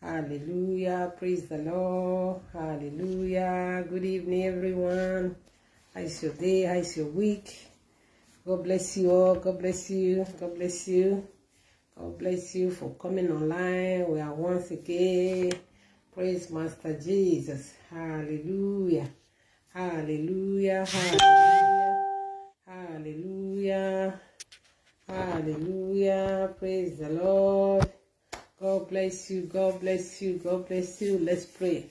Hallelujah. Praise the Lord. Hallelujah. Good evening, everyone. How is your day? How is your week? God bless you all. God bless you. God bless you. God bless you for coming online. We are once again. Praise Master Jesus. Hallelujah. Hallelujah. Hallelujah. Hallelujah. Hallelujah. Praise the Lord. God bless you. God bless you. God bless you. Let's pray.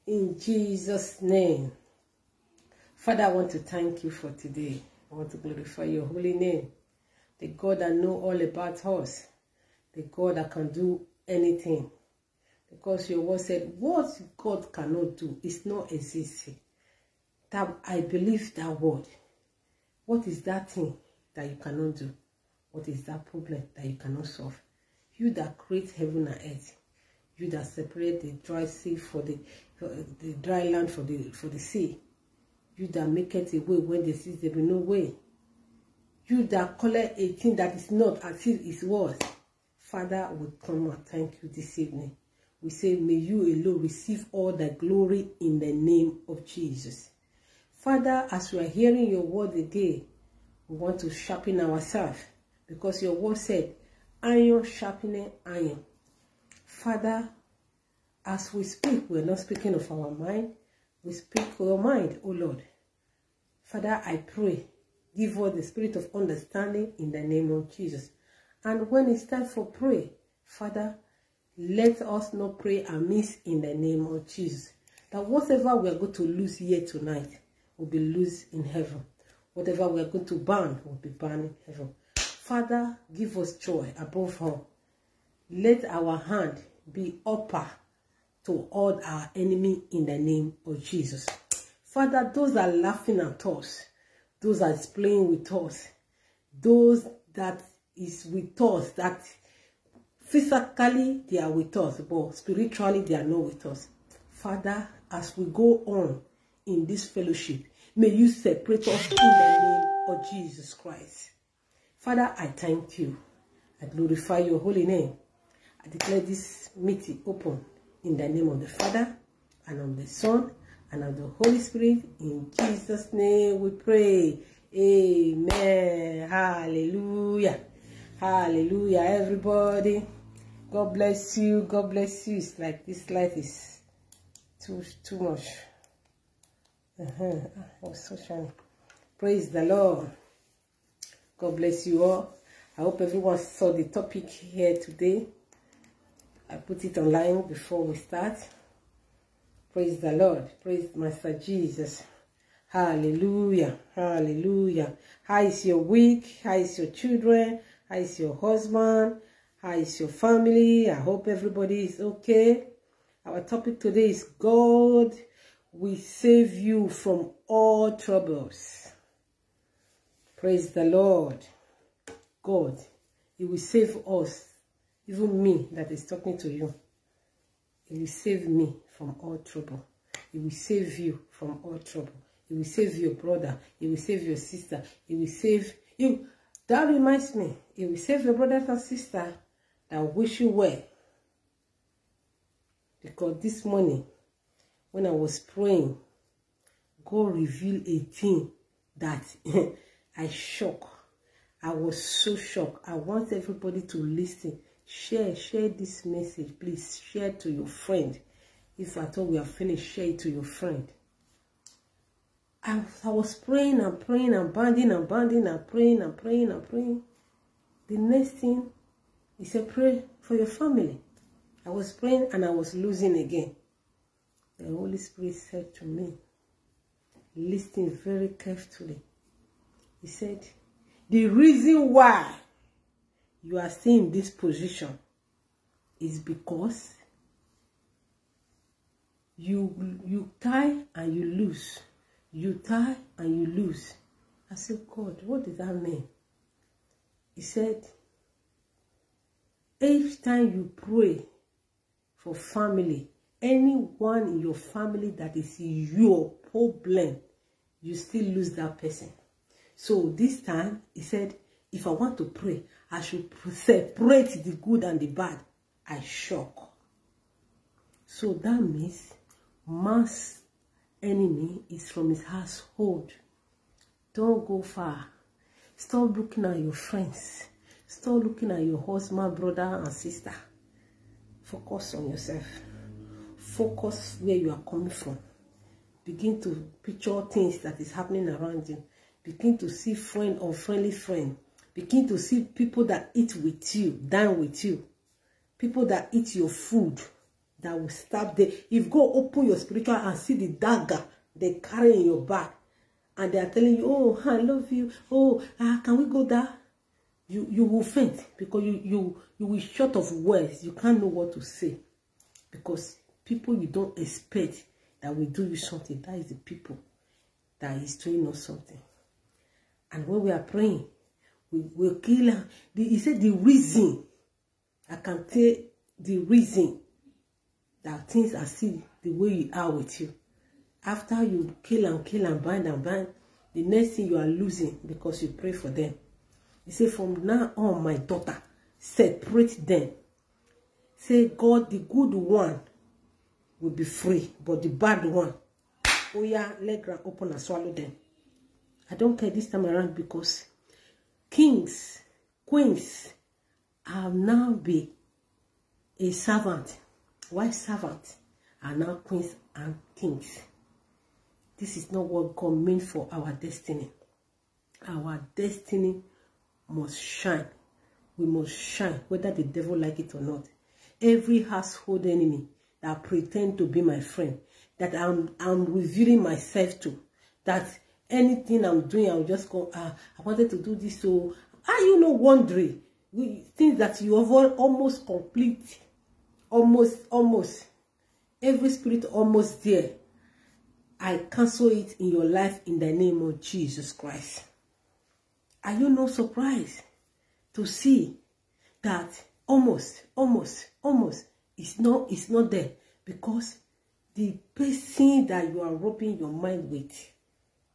In Jesus' name. Father, I want to thank you for today. I want to glorify your holy name. The God that knows all about us. The God that can do anything. Because your word said, what God cannot do is not existing. That I believe that word. What is that thing that you cannot do? What is that problem that you cannot solve? You that create heaven and earth, you that separate the dry sea for the dry land for the sea, you that make it a way when there seems there be no way, you that collect a thing that is not as if it was. Father, we come and thank you this evening. We say, may you alone receive all the glory in the name of Jesus. Father, as we are hearing your word again, we want to sharpen ourselves because your word said, iron sharpening iron. Father, as we speak, we're not speaking of our mind. We speak of your mind, oh Lord. Father, I pray, give us the spirit of understanding in the name of Jesus. And when it's time for prayer, Father, let us not pray amiss in the name of Jesus. That whatever we are going to lose here tonight will be loose in heaven. Whatever we are going to burn will be burned in heaven. Father, give us joy above all. Let our hand be upper to all our enemy in the name of Jesus. Father, those are laughing at us, those that is playing with us, those that is with us, that physically they are with us, but spiritually they are not with us. Father, as we go on in this fellowship, may you separate us in the name of Jesus Christ. Father, I thank you. I glorify your holy name. I declare this meeting open in the name of the Father, and of the Son, and of the Holy Spirit. In Jesus' name we pray. Amen. Hallelujah. Hallelujah, everybody. God bless you. God bless you. It's like this light is too much. Oh, so shiny. Praise the Lord. God bless you all. I hope everyone saw the topic here today. I put it online before we start. Praise the Lord. Praise Master Jesus. Hallelujah. Hallelujah. How is your week? How is your children? How is your husband? How is your family? I hope everybody is okay. Our topic today is God will save you from all troubles. Praise the Lord. God, He will save us. Even me that is talking to you. He will save me from all trouble. He will save you from all trouble. He will save your brother. He will save your sister. He will save you. That reminds me. He will save your brothers and sisters that wish you well. Because this morning, when I was praying, God revealed a thing that I shocked. I was so shocked. I want everybody to listen. Share this message. Please share to your friend. If at all we are finished, share it to your friend. I was praying and praying and banding and banding and praying and praying and praying. The next thing, He said, pray for your family. I was praying and I was losing again. The Holy Spirit said to me, listen very carefully. He said, the reason why you are still in this position is because you tie and you lose. You tie and you lose. I said, God, what does that mean? He said, each time you pray for family, anyone in your family that is your problem, you still lose that person. So this time, he said, if I want to pray, I should separate the good and the bad. I shock. So that means man's enemy is from his household. Don't go far. Stop looking at your friends. Stop looking at your husband, brother, and sister. Focus on yourself. Focus where you are coming from. Begin to picture things that is happening around you. Begin to see friend or friendly friend. Begin to see people that eat with you, dine with you. People that eat your food, that will stab them. If go open your spiritual and see the dagger they carry in your back, and they are telling you, oh, I love you. Oh, can we go there? You will faint because you will short of words. You can't know what to say. Because people you don't expect that will do you something, that is the people that is doing us something. And when we are praying, we'll kill her. He said the reason, I can tell the reason that things are still the way you are with you. After you kill and bind, the next thing you are losing because you pray for them. He said, from now on, my daughter, separate them. Say, God, the good one will be free, but the bad one, oh yeah, let ground open and swallow them. I don't care this time around because kings, queens have now been a servant. Why servant are now queens and kings? This is not what God meant for our destiny. Our destiny must shine. We must shine, whether the devil like it or not. Every household enemy that pretend to be my friend, that I'm revealing myself to, that anything I'm doing, I'll just go, I wanted to do this, so are you not wondering? Things that you have almost complete, almost, every spirit almost there. I cancel it in your life in the name of Jesus Christ. Are you not surprised to see that almost it's not there? Because the person that you are rubbing your mind with,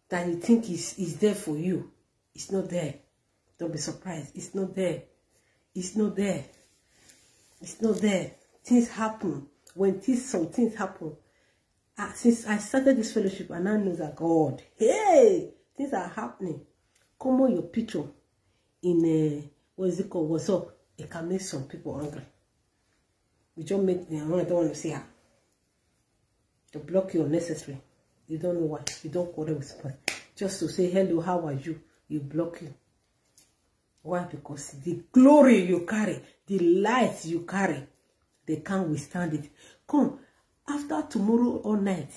that you think is there for you, it's not there. Don't be surprised. It's not there. It's not there. It's not there. Things happen. When some things happen, since I started this fellowship, and I know that God, hey, things are happening. Come on, your picture in what is it called? What's up? It can make some people angry. We just make them. I don't want to see her. To block you unnecessary. You don't know why. You don't quarrel with someone. Just to say hello, how are you? You block you. Why? Because the glory you carry, the light you carry, they can't withstand it. Come, after tomorrow or night,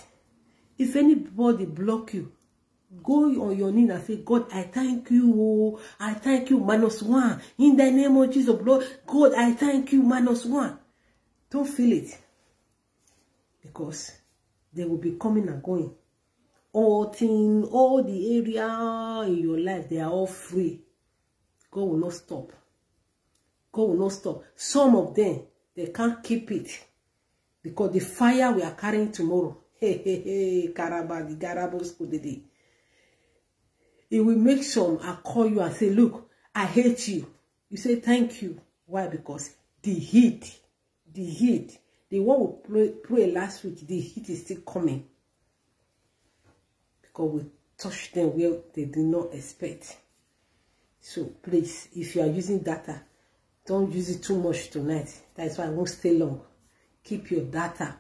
if anybody block you, go on your knees and say, God, I thank you. Oh, I thank you, -1. In the name of Jesus, Lord, God, I thank you, -1. Don't feel it. Because they will be coming and going. All the area in your life, they are all free. God will not stop. God will not stop. Some of them, they can't keep it. Because the fire we are carrying tomorrow, it will make some, I call you and say, look, I hate you. You say, thank you. Why? Because the heat, the one we pray last week, the heat is still coming. Because we touch them where they do not expect. So please, if you are using data, don't use it too much tonight. That's why I won't stay long. Keep your data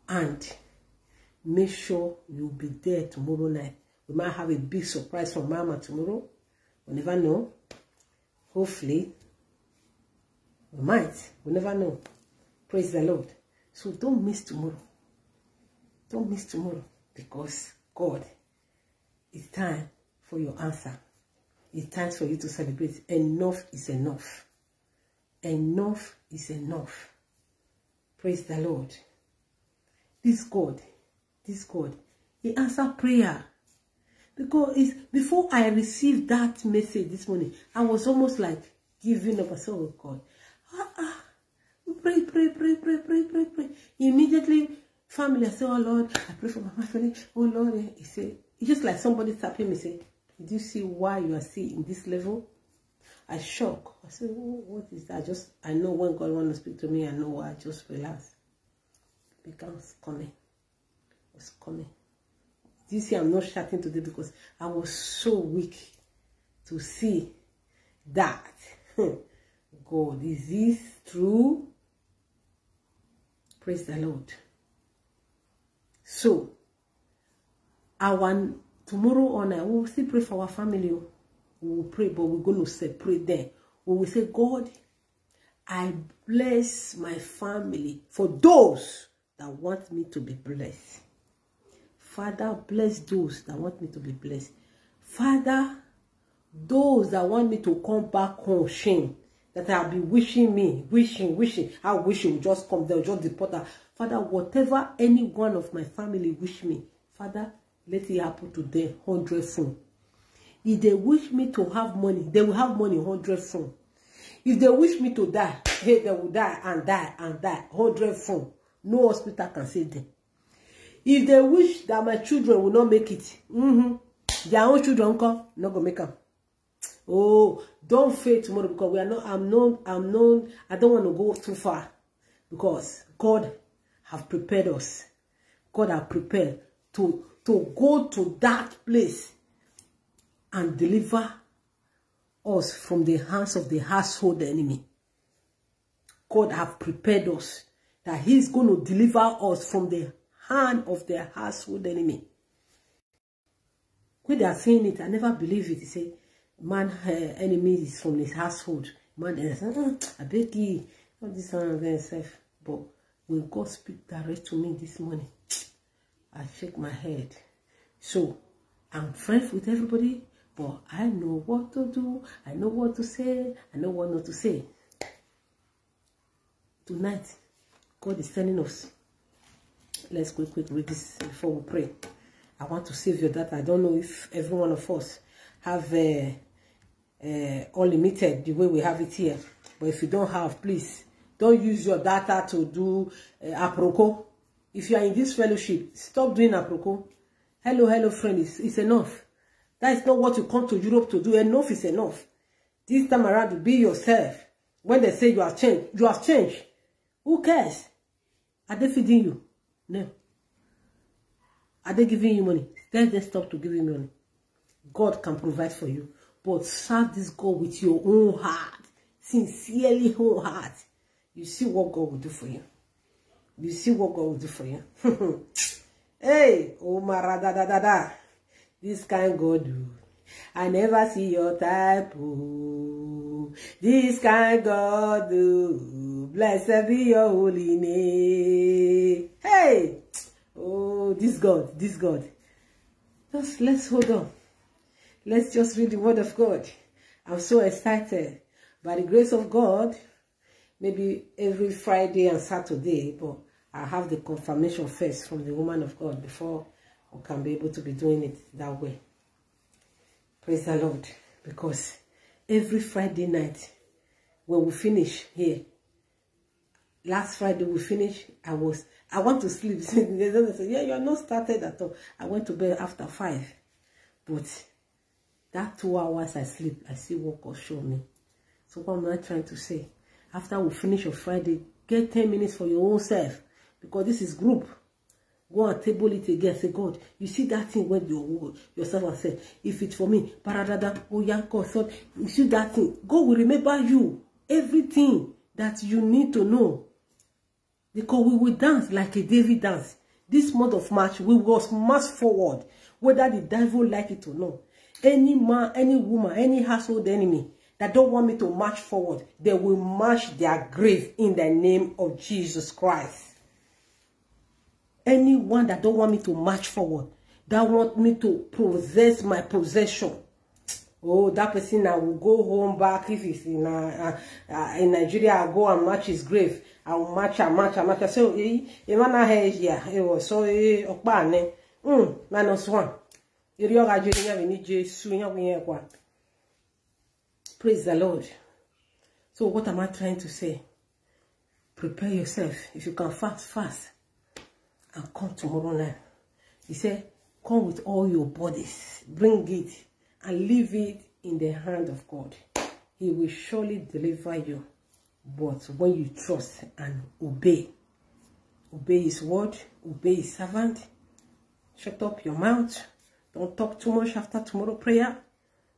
and make sure you'll be there tomorrow night. We might have a big surprise from Mama tomorrow. We never know. Hopefully, we might. We never know. Praise the Lord. So don't miss tomorrow. Don't miss tomorrow. Because God, it's time for your answer. It's time for you to celebrate. Enough is enough. Enough is enough. Praise the Lord. This God, He answered prayer. Because before I received that message this morning, I was almost like giving up. I said, oh God, pray. Immediately, family, I said, oh Lord, I pray for my family. Oh Lord, He said, it's just like somebody tapping me, say, did you see why you are still in this level? I shock. I said, oh, what is that? I know when God wants to speak to me, I know why. I just relax. becomes coming. Was coming. This year I'm not shouting today because I was so weak to see that. God, is this true? Praise the Lord. So, tomorrow on, we will still pray for our family. We will pray, but we're going to separate them. We will say, God, I bless my family for those that want me to be blessed. Father, bless those that want me to be blessed. Father, those that want me to come back home, shame, that have been wishing me, wishing, I wish it would just come, they'll just deport her. Father, whatever any one of my family wish me, Father, let it happen to them 100-fold. If they wish me to have money, they will have money 100-fold. If they wish me to die, hey, they will die and die and die 100-fold. No hospital can save them. If they wish that my children will not make it, their own children not gonna make them. Oh, don't fail tomorrow because we are not. I'm known. I don't want to go too far because God have prepared us. God have prepared to go to that place and deliver us from the hands of the household enemy. God have prepared us that He's going to deliver us from the hand of the household enemy. When they are saying it, I never believe it. He say, man, enemy is from his household. Man, they say, I beg you, not this one of themselves. But when God speak direct to me this morning, I shake my head. So, I'm friends with everybody, but I know what to do. I know what to say. I know what not to say. Tonight, God is telling us, let's quick read this before we pray. I want to save your data. I don't know if every one of us have unlimited the way we have it here. But if you don't have, please, don't use your data to do aproko. If you are in this fellowship, stop doing aproko. Hello, friend, it's enough. That is not what you come to Europe to do. Enough is enough. This time around, to be yourself. When they say you have changed, you have changed. Who cares? Are they feeding you? No. Are they giving you money? Tell them stop to give you money. God can provide for you. But serve this God with your own heart. Sincerely own heart. You see what God will do for you. You see what God will do for you. Hey, oh da. This kind God do. I never see your type. Oh. This kind God do. Blessed be your holy name. Hey. Oh, this God. Just let's hold on. Let's just read the word of God. I'm so excited. By the grace of God, maybe every Friday and Saturday, but I have the confirmation first from the woman of God before I can be able to be doing it that way. Praise the Lord. Because every Friday night, when we finish here, last Friday we finished, I want to sleep. They say, yeah, you are not started at all. I went to bed after 5. But that 2 hours I sleep, I see what God showed me. So what am I trying to say? After we finish on Friday, get 10 minutes for your own self. Because this is group. Go and table it again. Say, God, you see that thing when yourself has said, if it's for me, paradada, oh yeah, God, so you see that thing. God will remember you. Everything that you need to know. Because we will dance like a David dance. This month of March, we will march forward. Whether the devil like it or not. Any man, any woman, any household enemy that don't want me to march forward, they will march their grave in the name of Jesus Christ. Anyone that don't want me to march forward, that want me to possess my possession, oh, that person I will go home back. If it's in Nigeria, I'll go and march his grave. I will march. So, it was so minus one. Praise the Lord. So what am I trying to say? Prepare yourself. If you can fast. And come tomorrow night. He said, come with all your bodies. Bring it and leave it in the hand of God. He will surely deliver you. But when you trust and obey, Obey his word. Obey his servant. Shut up your mouth. Don't talk too much after tomorrow prayer.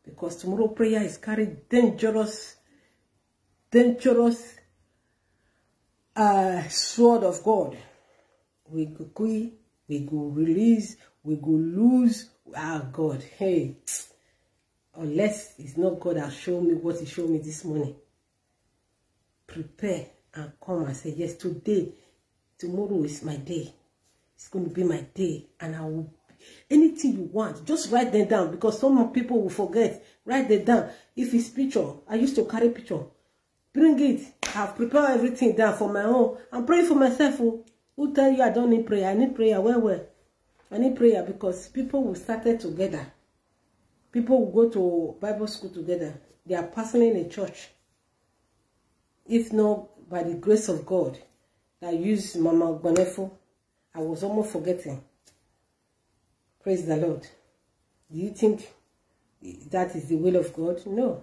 Because tomorrow prayer is carrying dangerous sword of God. We go quit, we go release, we go lose our God. Hey, unless it's not God that showed me what he showed me this morning. Prepare and come and say, yes, tomorrow is my day. It's going to be my day, and I will. Anything you want, just write them down, because some people will forget. Write them down. If it's picture, I used to carry picture. Bring it. I've prepared everything down for my own. I'm praying for myself. Who tell you I don't need prayer? I need prayer. Well. I need prayer because people will start it together. People will go to Bible school together. They are personally in a church. If not, by the grace of God, I used Mama Gbanefo. I was almost forgetting. Praise the Lord. Do you think that is the will of God? No.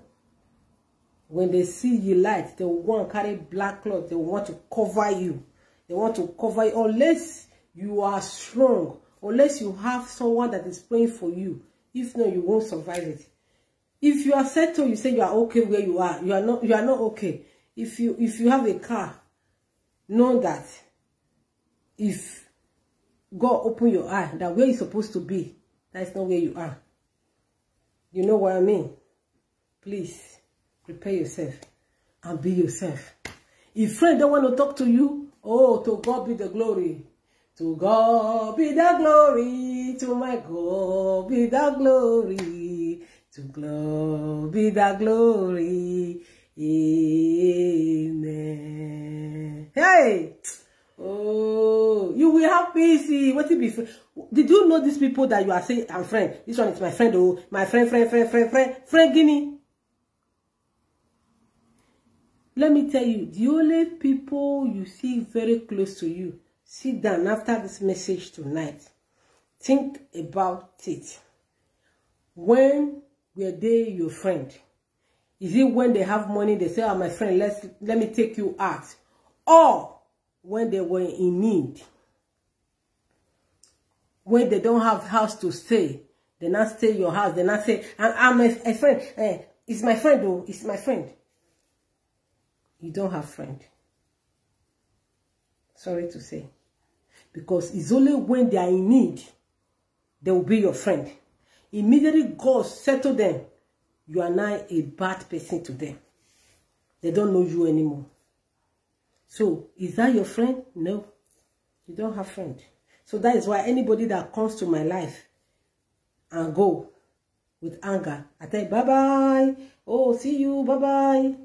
When they see you light, they will want to carry black cloth. They will want to cover you. They want to cover you. Unless you are strong. Unless you have someone that is praying for you. If not, you won't survive it. If you are settled, you say you are okay where you are. You are not okay. If you have a car, know that if God open your eye, that where you're supposed to be, that's not where you are. You know what I mean? Please, prepare yourself and be yourself. If friend don't want to talk to you, oh, to God be the glory. To God be the glory. To my God be the glory. To God be the glory. Amen. Hey! Oh, you will have peace. What it be? Did you know these people that you are saying, I'm friend? This one is my friend. Oh, my friend, Guinea. Let me tell you, the only people you see very close to you, sit down after this message tonight. Think about it. When were they your friend? Is it when they have money, they say, oh, my friend, let me take you out? Or when they were in need, when they don't have house to stay, they not stay in your house, they not say, I'm a friend, it's my friend though, it's my friend. You don't have friend. Sorry to say. Because it's only when they are in need, they will be your friend. Immediately God settle them, you are now a bad person to them. They don't know you anymore. So, is that your friend? No. You don't have friend. So that is why anybody that comes to my life and go with anger, I tell you, bye-bye. Oh, see you, bye-bye.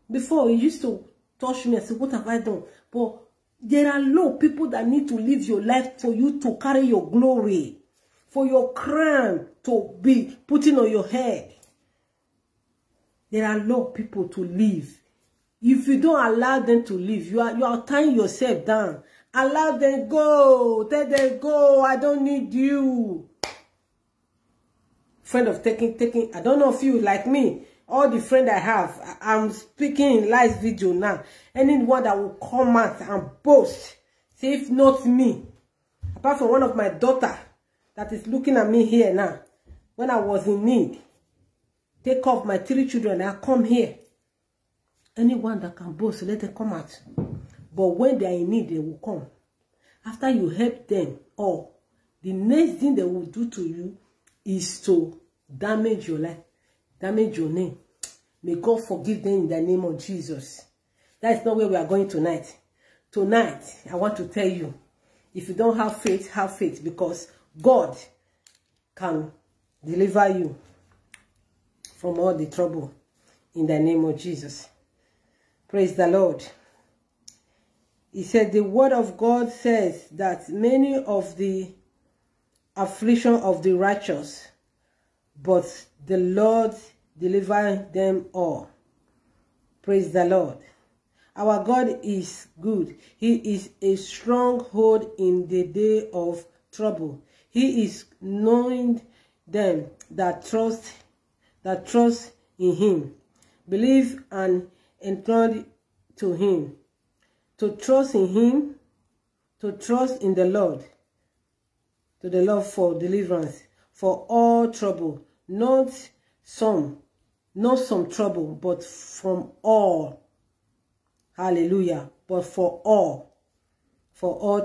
Before, you used to touch me and say, what have I done? But there are no people that need to live your life for you to carry your glory. For your crown to be putting on your head. There are no people to live. If you don't allow them to live, you are tying yourself down. Allow them go. Tell them go. I don't need you. Friend of taking. I don't know if you like me. All the friends I have, I'm speaking in live video now. Anyone that will come out and boast, say if not me, apart from one of my daughter that is looking at me here now, when I was in need, take off my 3 children, I come here. Anyone that can boast, let them come out. But when they are in need, they will come. After you help them, or the next thing they will do to you is to damage your life, damage your name. May God forgive them in the name of Jesus. That is not where we are going tonight. Tonight, I want to tell you, if you don't have faith, because God can deliver you from all the trouble in the name of Jesus. Praise the Lord. He said the word of God says that many of the affliction of the righteous, but the Lord deliver them all. Praise the Lord. Our God is good. He is a stronghold in the day of trouble. He is knowing them that trust in him. Believe and entrust to him. To trust in him, to trust in the Lord, to the Lord for deliverance, for all trouble, not some trouble, but from all. Hallelujah. But for all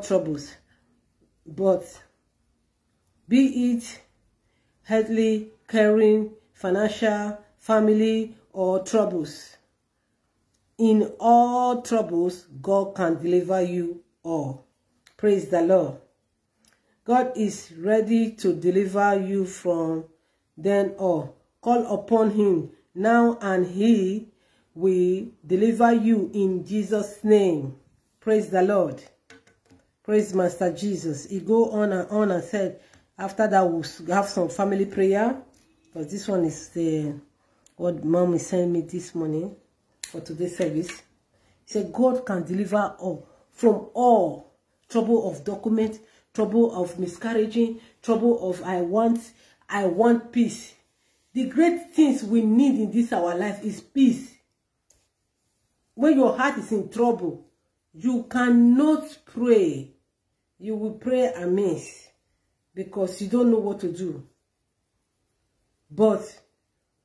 troubles. But be it healthly, caring, financial, family, or troubles. In all troubles, God can deliver you all. Praise the Lord. God is ready to deliver you from them all. Call upon him now and he will deliver you in Jesus' name. Praise the Lord. Praise Master Jesus. He go on and said, after that we'll have some family prayer. Because this one is what Mom is sending me this morning for today's service. He said, God can deliver all from all trouble of document, trouble of miscarriaging, trouble of I want peace. The great things we need in this our life is peace. When your heart is in trouble, you cannot pray. You will pray amiss because you don't know what to do. But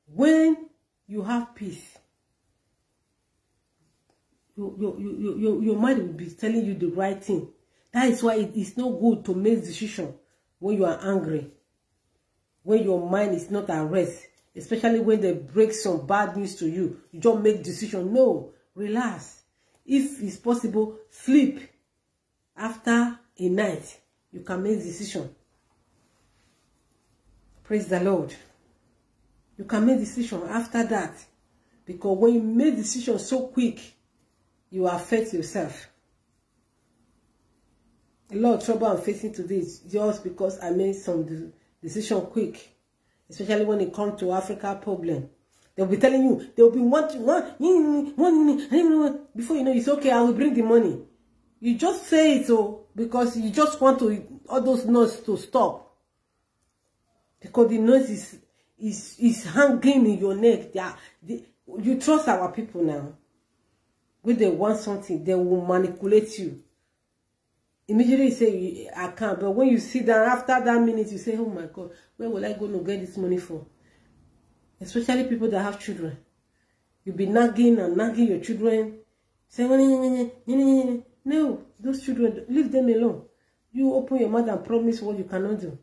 when you have peace, your mind will be telling you the right thing. That is why it is not good to make decisions when you are angry, when your mind is not at rest, especially when they break some bad news to you. You don't make decisions. No, relax. If it's possible, sleep. After a night, you can make decision. Praise the Lord. You can make decision after that. Because when you make decision so quick, you affect yourself. A lot of trouble I'm facing today is just because I made some decision quick. Especially when it comes to Africa problem. They'll be telling you, they'll be wanting before you know it's okay, I will bring the money. You just say it because you just want to all those noise to stop. Because the noise is hanging in your neck. You trust our people now. When they want something, they will manipulate you. Immediately you say, I can't. But when you sit down, after that minute, you say, oh my God, where will I go to get this money for? Especially people that have children. You'll be nagging and nagging your children. Say, no, those children, leave them alone. You open your mouth and promise what you cannot do.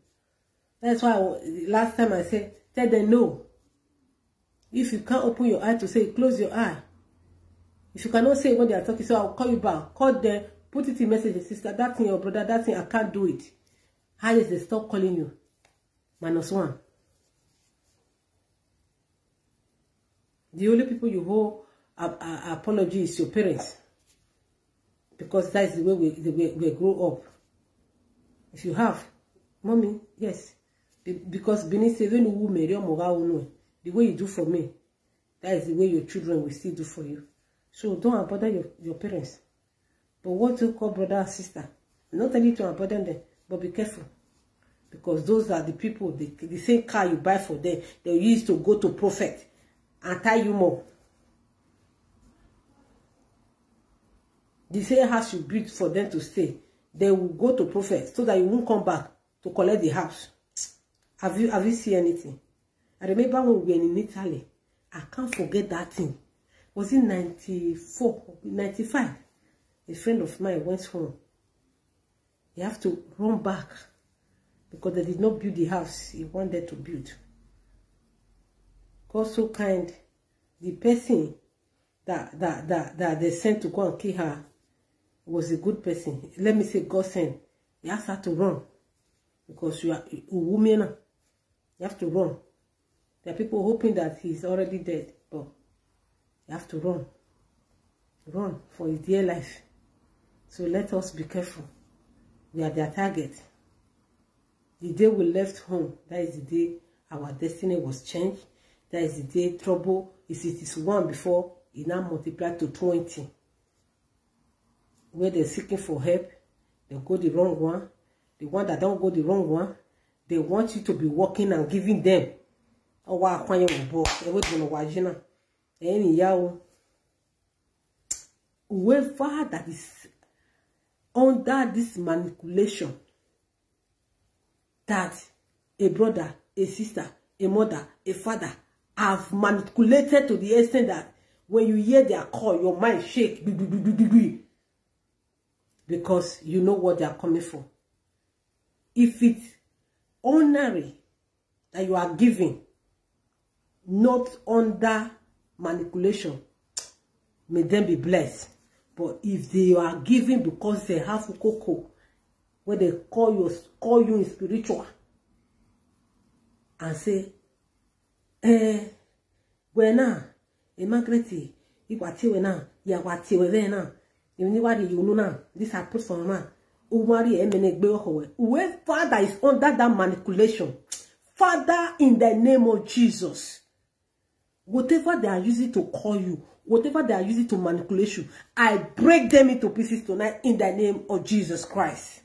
That's why last time I said, tell them no. If you can't open your eye to say, close your eye. If you cannot say when they are talking, so I'll call you back. Call them, put it in message, sister, that thing, your brother, that thing, I can't do it. How is they stop calling you? -1. The only people you owe apology is your parents. Because that is the way we grow up. If you have, mommy, yes. Because Benin says, when you marry, the way you do for me, that is the way your children will still do for you. So don't abandon your parents. But what you call brother and sister, not telling you to abandon them, but be careful. Because those are the people, the same car you buy for them, they used to go to prophet and tie you more. The same house you built for them to stay, they will go to prophet so that you won't come back to collect the house. Have you seen anything? I remember when we were in Italy, I can't forget that thing. Was it 94, 95? A friend of mine went home. He have to run back because they did not build the house he wanted to build. God so kind. The person that they sent to go and kill her was a good person. Let me say God sent. He asked her to run because you are a woman. You have to run. There are people hoping that he's already dead, but you have to run. Run for his dear life. So let us be careful. We are their target. The day we left home, that is the day our destiny was changed. That is the day trouble is 1 before it now multiplied to 20. Where they're seeking for help, they go the wrong one. The one that don't go the wrong one, they want you to be working and giving them. Oh wow, whoever that is under this manipulation that a brother, a sister, a mother, a father have manipulated to the extent that when you hear their call, your mind shake because you know what they are coming for. If it's honorary that you are giving, not under manipulation, may them be blessed. But if they are giving because they have cocoa, where they call you in spiritual and say, wena, Margaret, you wati wena, ya wati wena, you know, this I put for man. Whoever that is under that manipulation, Father, in the name of Jesus, whatever they are using to call you, whatever they are using to manipulate you, I break them into pieces tonight in the name of Jesus Christ.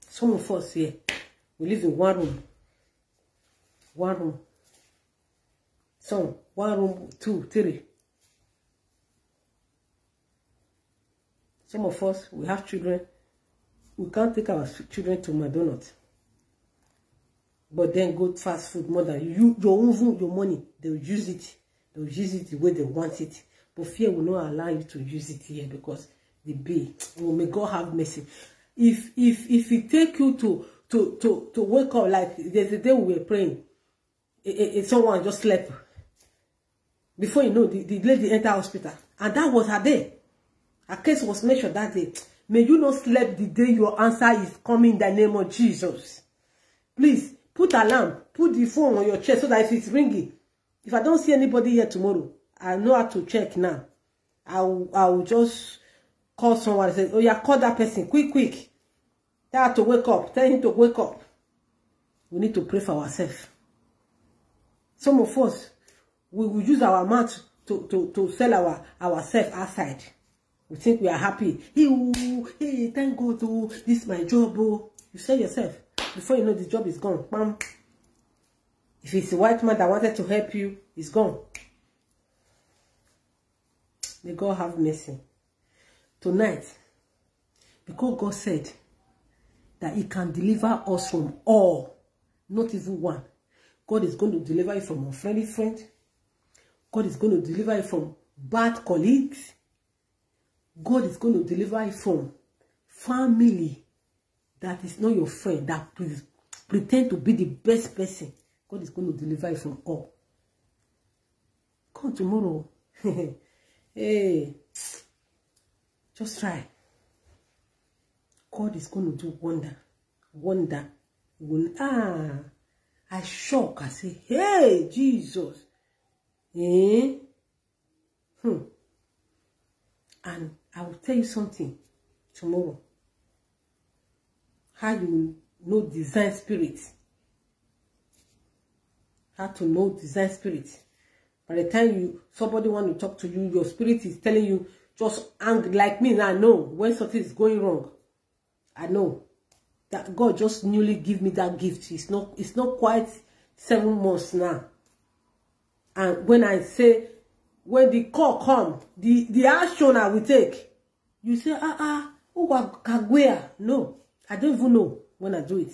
Some of us here, we live in one room. One room. Some, 1 room, 2, 3. Some of us, we have children. We can't take our children to McDonald's. But then go fast food more than you. Your money, they'll use it. They'll use it the way they want it. But fear will not allow you to use it here because the bill. Oh, may God have mercy. If it take you to wake up, like there's a day we were praying, someone just slept. Before you know, the lady entered hospital, and that was her day. Her case was mentioned that day. May you not sleep the day your answer is coming in the name of Jesus. Please put alarm, put the phone on your chest so that if it's ringing, if I don't see anybody here tomorrow, I know how to check now. I will just call someone and say, oh yeah, call that person, quick. Tell her to wake up, tell him to wake up. We need to pray for ourselves. Some of us, we will use our mouth to sell ourselves outside. We think we are happy. Hey, thank God, oh, this is my job. Oh. You sell yourself. Before you know, the job is gone. Bam. If it's a white man that wanted to help you, it's gone. May God have mercy. Tonight, because God said that He can deliver us from all, not even one. God is going to deliver you from unfriendly friend. God is going to deliver you from bad colleagues. God is going to deliver you from family that is not your friend, that pretend to be the best person. God is going to deliver you from all. Come tomorrow. Hey, just try. God is going to do wonder. I shock. I say, hey, Jesus. And I will tell you something tomorrow. How you know design spirit. How to know design spirit. By the time somebody want to talk to you, your spirit is telling you, just angry like me. Now I know when something is going wrong. I know that God just newly give me that gift. It's not quite 7 months now. And when I say, when the call come, the action I will take, you say, no, I don't even know when I do it.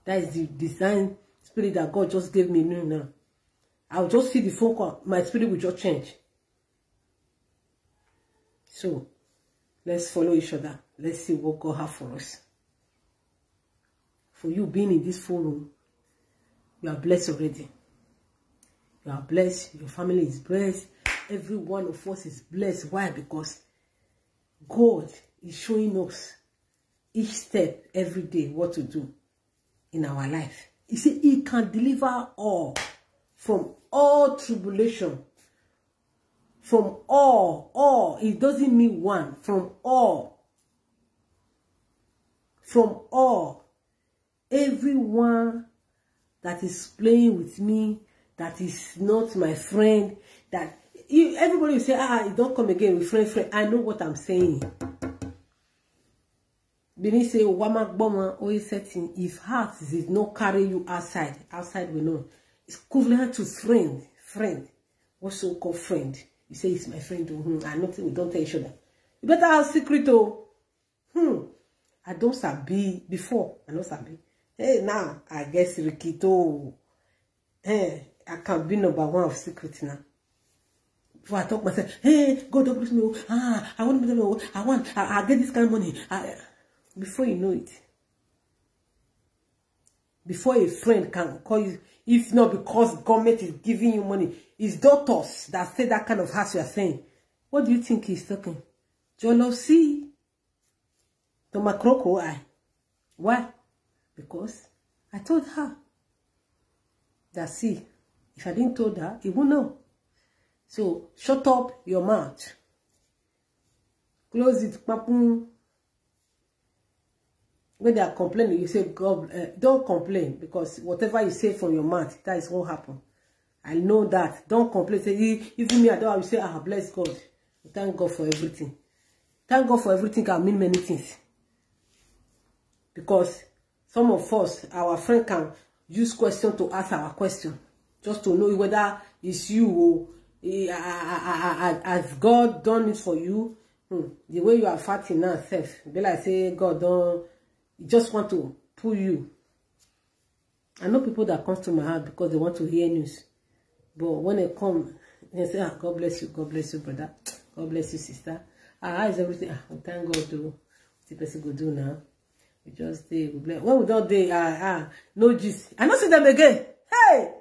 That is the design spirit that God just gave me now. I'll just see the phone call. My spirit will just change. So, let's follow each other. Let's see what God has for us. For you being in this forum, you are blessed already. You are blessed. Your family is blessed. Every one of us is blessed. Why? Because God is showing us each step every day what to do in our life. He said He can deliver all from all tribulation. From all. It doesn't mean one. From all. From all. Everyone that is playing with me, that is not my friend, that everybody will say, you don't come again with friend. I know what I'm saying. Benin say, if heart did not carry you outside we know. It's equivalent to friend. What's so called friend? You say it's my friend. I know we don't tell each other. You better have secret, oh. I don't sabi before. I don't sabi. Hey, now I guess Rikito. Hey, I can be number one of secret now. Before I talk myself, hey, God bless me. I want to I get this kind of money. Before you know it. Before a friend can call you, if not because government is giving you money, it's doctors that say that kind of house you are saying. What do you think he's talking? Jealousy. To my crocodile eye. Why? Because I told her that, see, if I didn't told her, he won't know. So shut up your mouth. Close it. When they are complaining, you say, God, don't complain, because whatever you say from your mouth, that is what happened. I know that. Don't complain. Say, even me, I don't have to say, bless God. Thank God for everything. Thank God for everything can mean many things. Because some of us, our friend can use question to ask our question. Just to know whether it's you or has God done it for you. The way you are fighting now, self. Be like say, God don't. You just want to pull you. I know people that comes to my heart because they want to hear news. But when they come, they say, God bless you, brother. God bless you, sister. How is everything? Thank God do. What the person go do now? We just day. When we don't day, no gist. I don't see them again. Hey!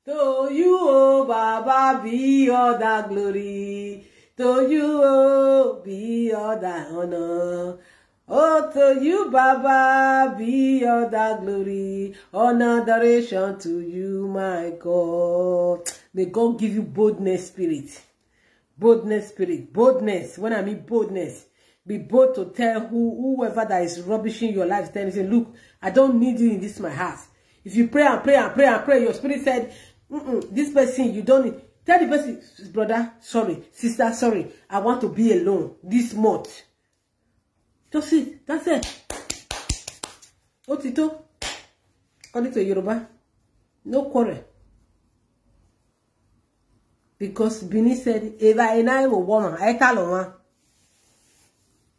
To you, oh, Baba, be all that glory. To you, oh, be all that honor. Oh, to you, Baba, be all that glory, honor, adoration to you, my God. May God give you boldness spirit. Boldness spirit. Boldness. When I mean boldness, be bold to tell whoever that is rubbishing your life, tell you, look, I don't need you in this my house. If you pray and pray and pray and pray, your spirit said, this person, you don't need. Tell the person, brother, sorry, sister, sorry, I want to be alone this month. That's it. That's it. Otito. According to Yoruba, no quarrel. Because Bini said, if I a woman, I tell her.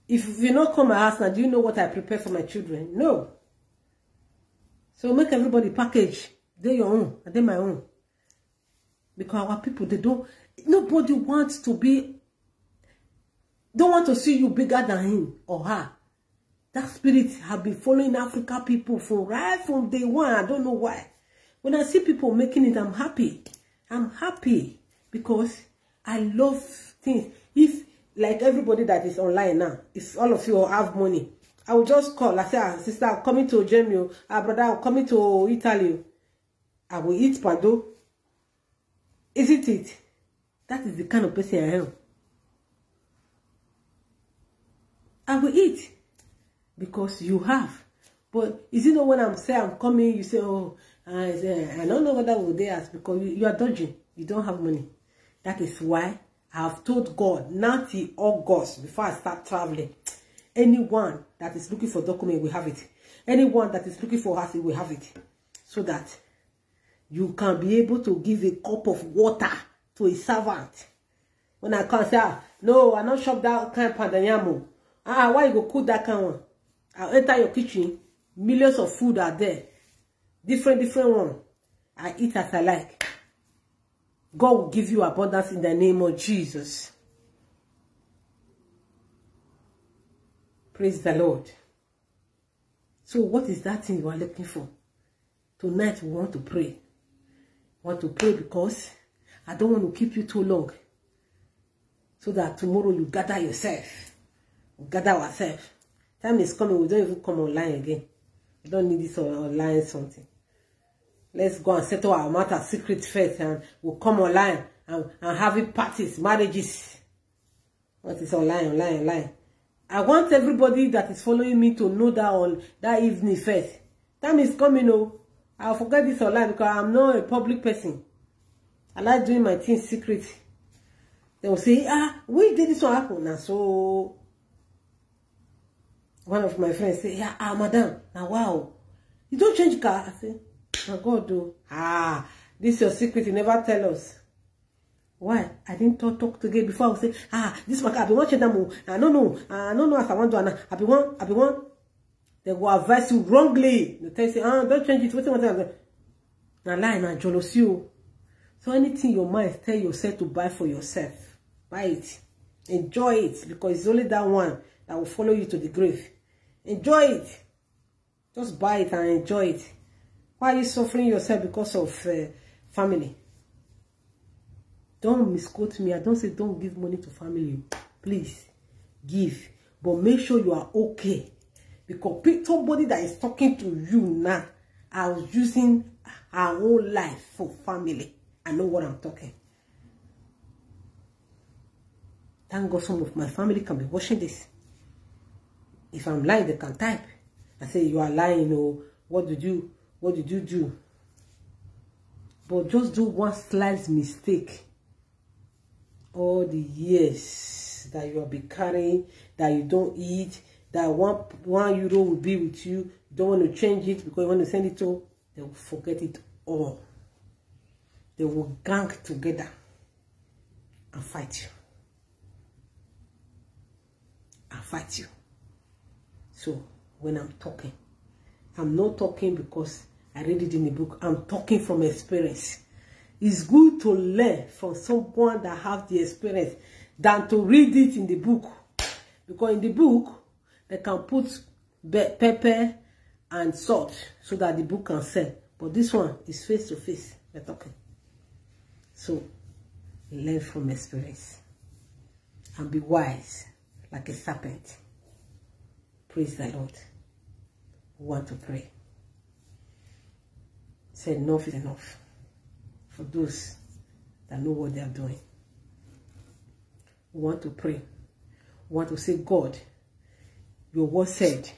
If you not come my house now, do you know what I prepare for my children? No. So make everybody package. They're your own, and they're my own. Because our people, they don't. Nobody wants to be. Don't want to see you bigger than him or her. That spirit have been following African people right from day one. I don't know why. When I see people making it, I'm happy. I'm happy because I love things. If, like everybody that is online now, if all of you have money, I will just call. I say, sister, I'm coming to Germany. Brother, I'm coming to Italy. I will eat pado. Isn't it? That is the kind of person I am. I will eat because you have. But is it not when I'm saying I'm coming, you say, oh, I don't know whether will they ask because you are dodging. You don't have money. That is why I have told God, not till August, before I start traveling, anyone that is looking for document will have it. Anyone that is looking for house will have it. So that you can be able to give a cup of water to a servant. When I can't say, no, I not shop that kind of pandanyamo. Why you go cook that kind of one? I'll enter your kitchen. Millions of food are there. Different one. I eat as I like. God will give you abundance in the name of Jesus. Praise the Lord. So what is that thing you are looking for? Tonight we want to pray. We want to pray because I don't want to keep you too long. So that tomorrow you gather yourself. Gather ourselves. Time is coming, we don't even come online again. We don't need this online something. Let's go and settle our matter secret first and we'll come online and having parties, marriages. What is online? I want everybody that is following me to know that on that evening first. Time is coming, oh. I'll forget this online because I'm not a public person. I like doing my things secret. They will say, we did this one happen now. So one of my friends say, madam, now wow, you don't change car. I say, oh God, do. This is your secret, you never tell us. Why? I didn't talk to get before. I would say, this my car, I've been watching them. I don't know as I want to. I've been one. They will advise you wrongly. They tell you, don't change it. What? Now lie, now jealousy. So anything your mind tell yourself to buy for yourself, buy it. Enjoy it, because it's only that one that will follow you to the grave. Enjoy it. Just buy it and enjoy it. Why are you suffering yourself because of family? Don't misquote me. I don't say don't give money to family. Please, give. But make sure you are okay. Because somebody that is talking to you now are using her whole life for family. I know what I'm talking. Thank God some of my family can be watching this. If I'm lying, they can type. I say, you are lying, or what did you do? But just do one slight mistake. All the years that you have been carrying, that you don't eat, that one euro will be with you, you don't want to change it because you want to send it to, they will forget it all. They will gang together and fight you. Fight you. So when I'm talking, I'm not talking because I read it in the book. I'm talking from experience. It's good to learn from someone that have the experience than to read it in the book. Because in the book, they can put pepper and salt so that the book can sell. But this one is face to face. We're talking. So learn from experience and be wise. Like a serpent. Praise the Lord. We want to pray. Say enough is enough. For those that know what they are doing. We want to pray. We want to say, God, your word said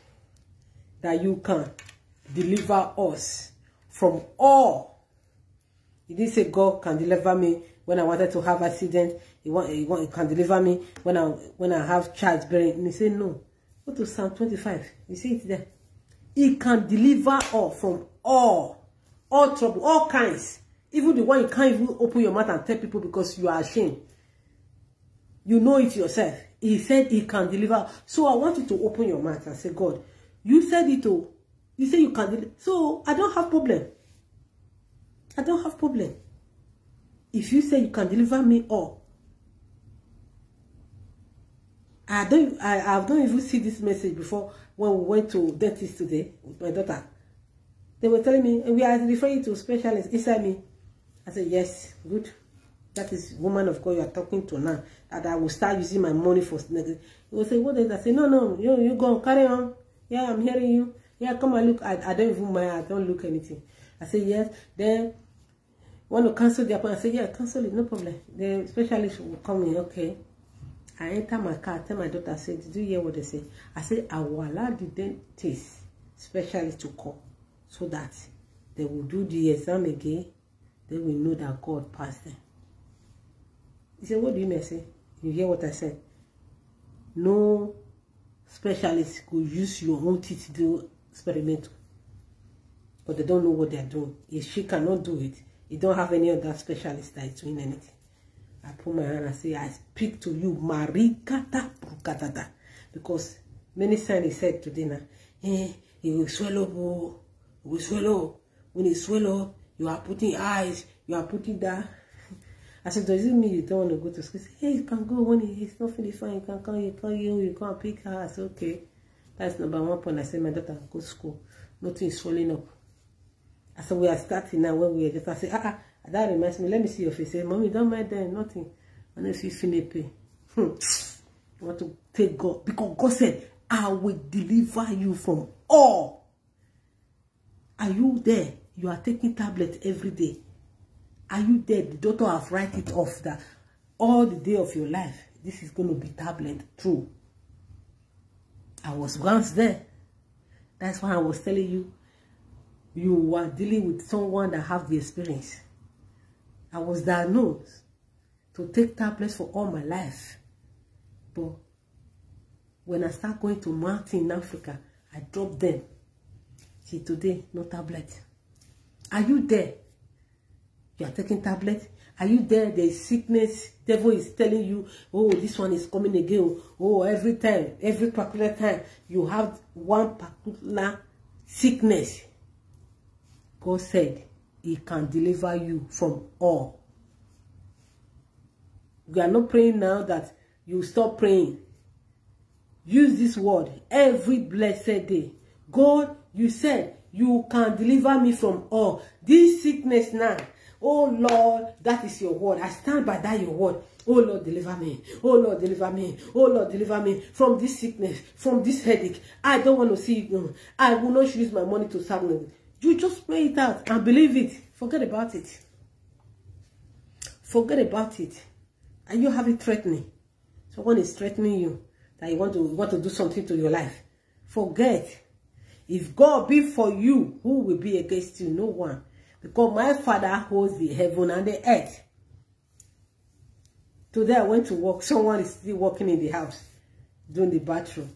that you can deliver us from all. You didn't say God can deliver me when I wanted to have accident. He can deliver me when I have childbearing. And he said, no. Go to Psalm 25. You see it there. He can deliver us from all trouble, all kinds. Even the one you can't even open your mouth and tell people because you are ashamed. You know it yourself. He said he can deliver. So I want you to open your mouth and say, God, you said it all. You say you can deliver. So I don't have problem. I don't have problem. If you say you can deliver me all, I don't even see this message before when we went to dentist today with my daughter. They were telling me, we are referring to specialists inside me. I said, yes, good. That is woman of God you are talking to now. That I will start using my money for. He will say, what is that? I say, no, you go, carry on. Yeah, I'm hearing you. Yeah, come and look. I don't even mind. I don't look anything. I say, yes. Then, want to cancel the appointment? I say, yeah, cancel it, no problem. The specialist will come in, okay. I enter my car, tell my daughter, I say, did you hear what they say? I say, I will allow the dentist specialist to come so that they will do the exam again. They will know that God passed them. He said, what do you mean? I say, you hear what I said? No specialist could use your own teeth to do experimental. But they don't know what they are doing. If she cannot do it, you don't have any other specialist that is doing anything. I put my hand and say, I speak to you, Marikata Prukatata. Because many times he said today now, he will swallow, he will swallow. When he swallow, you are putting eyes, you are putting that. I said, does it mean you don't want to go to school? He said, hey, you can go when he's not feeling fine, you can come, you can pick her. I said, okay. That's number 1 point. I said, my daughter, go to school. Nothing is swelling up. I said, we are starting now when we are just, I said, that reminds me, let me see your face. Say, mommy, don't mind them, nothing. And if you feel pain, you want to take God. Because God said, I will deliver you from all. Are you there? You are taking tablets every day. Are you there? The doctor have write it off that all the day of your life, this is going to be tablet. True. I was once there. That's why I was telling you, you are dealing with someone that have the experience. I was diagnosed to take tablets for all my life. But when I start going to mountain in Africa, I drop them. See, today, no tablet. Are you there? You are taking tablet. Are you there? There is sickness. Devil is telling you, oh, this one is coming again. Oh, every time, every particular time, you have one particular sickness. God said he can deliver you from all. We are not praying now that you stop praying. Use this word every blessed day. God, you said you can deliver me from all. This sickness now. Oh Lord, that is your word. I stand by that your word. Oh Lord, deliver me. Oh Lord, deliver me. Oh Lord, deliver me from this sickness, from this headache. I don't want to see it. I will not use my money to serve them. You just pray it out and believe it. Forget about it. Forget about it. And you have it threatening. Someone is threatening you that you want to do something to your life. Forget. If God be for you, who will be against you? No one. Because my Father holds the heaven and the earth. Today I went to work. Someone is still working in the house, doing the bathroom.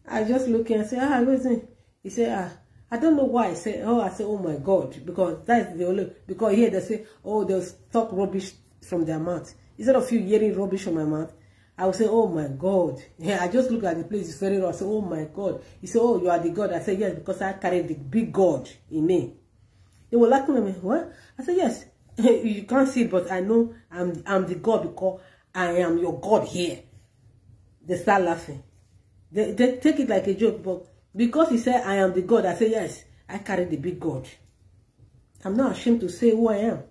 I just look and say, listen. He said, I don't know why. I said, oh my God. Because that is the only, because here they say, oh, they'll talk rubbish from their mouth. Instead of you hearing rubbish from my mouth, I will say, oh my God. Yeah, I just look at the place, it's very rough. I say, oh my God. He said, oh, you are the God. I said, yes, because I carry the big God in me. They were laughing at me. What? I said, yes. You can't see it, but I know I'm the God because I am your God here. They start laughing. They take it like a joke, but because he said, I am the God, I say, yes, I carry the big God. I'm not ashamed to say who I am.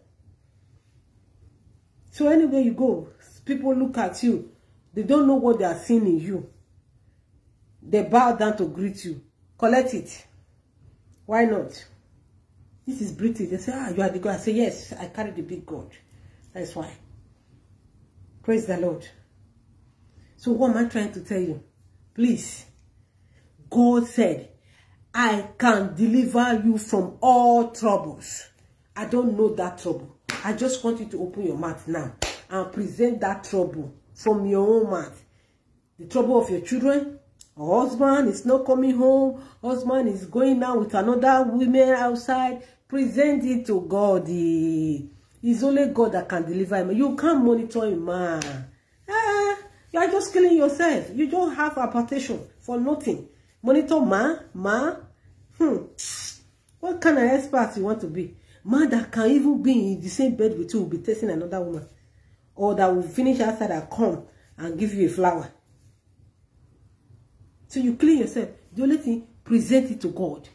So anywhere you go, people look at you. They don't know what they are seeing in you. They bow down to greet you. Collect it. Why not? This is British. They say, you are the God. I say, yes, I carry the big God. That's why. Praise the Lord. So what am I trying to tell you? Please. God said, I can deliver you from all troubles. I don't know that trouble. I just want you to open your mouth now and present that trouble from your own mouth. The trouble of your children. Husband is not coming home. Husband is going out with another woman outside. Present it to God. It's only God that can deliver him. You can't monitor him, man. You are just killing yourself. You don't have a petition for nothing. Monitor man. What kind of expert you want to be? Man that can even be in the same bed with you will be testing another woman. Or that will finish outside and come and give you a flower. So you clean yourself. The only thing, present it to God.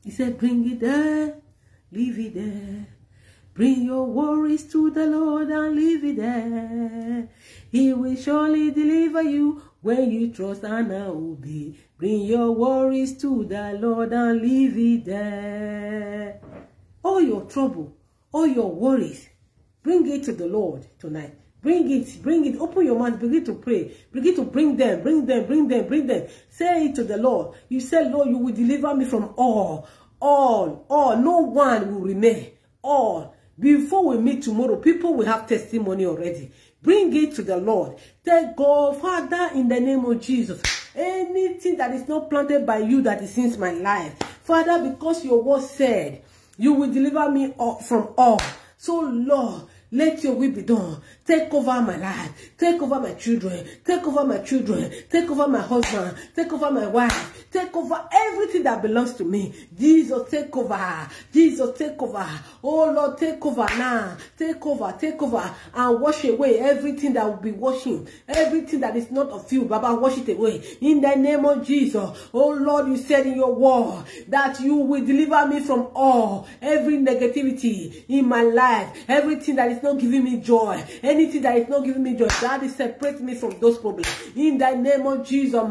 He said, bring it there, leave it there. Bring your worries to the Lord and leave it there. He will surely deliver you when you trust and obey. Bring your worries to the Lord and leave it there. All your trouble, all your worries, bring it to the Lord tonight. Bring it. Open your mouth. Begin to pray. Begin to bring them. Say it to the Lord. You say, Lord, you will deliver me from all. No one will remain. All. Before we meet tomorrow, people will have testimony already. Bring it to the Lord. Tell God, Father, in the name of Jesus, anything that is not planted by you that is in my life, Father, because your word said, you will deliver me from all. So, Lord, let your will be done. Take over my life. Take over my children. Take over my children. Take over my husband. Take over my wife. Take over everything that belongs to me. Jesus, take over. Jesus, take over. Oh, Lord, take over now. Take over. And wash away everything that will be washing. Everything that is not of you, Baba, wash it away. In the name of Jesus. Oh, Lord, you said in your word that you will deliver me from all. Every negativity in my life. Everything that is not giving me joy. Anything that is not giving me joy, that is separate me from those problems. In the name of Jesus.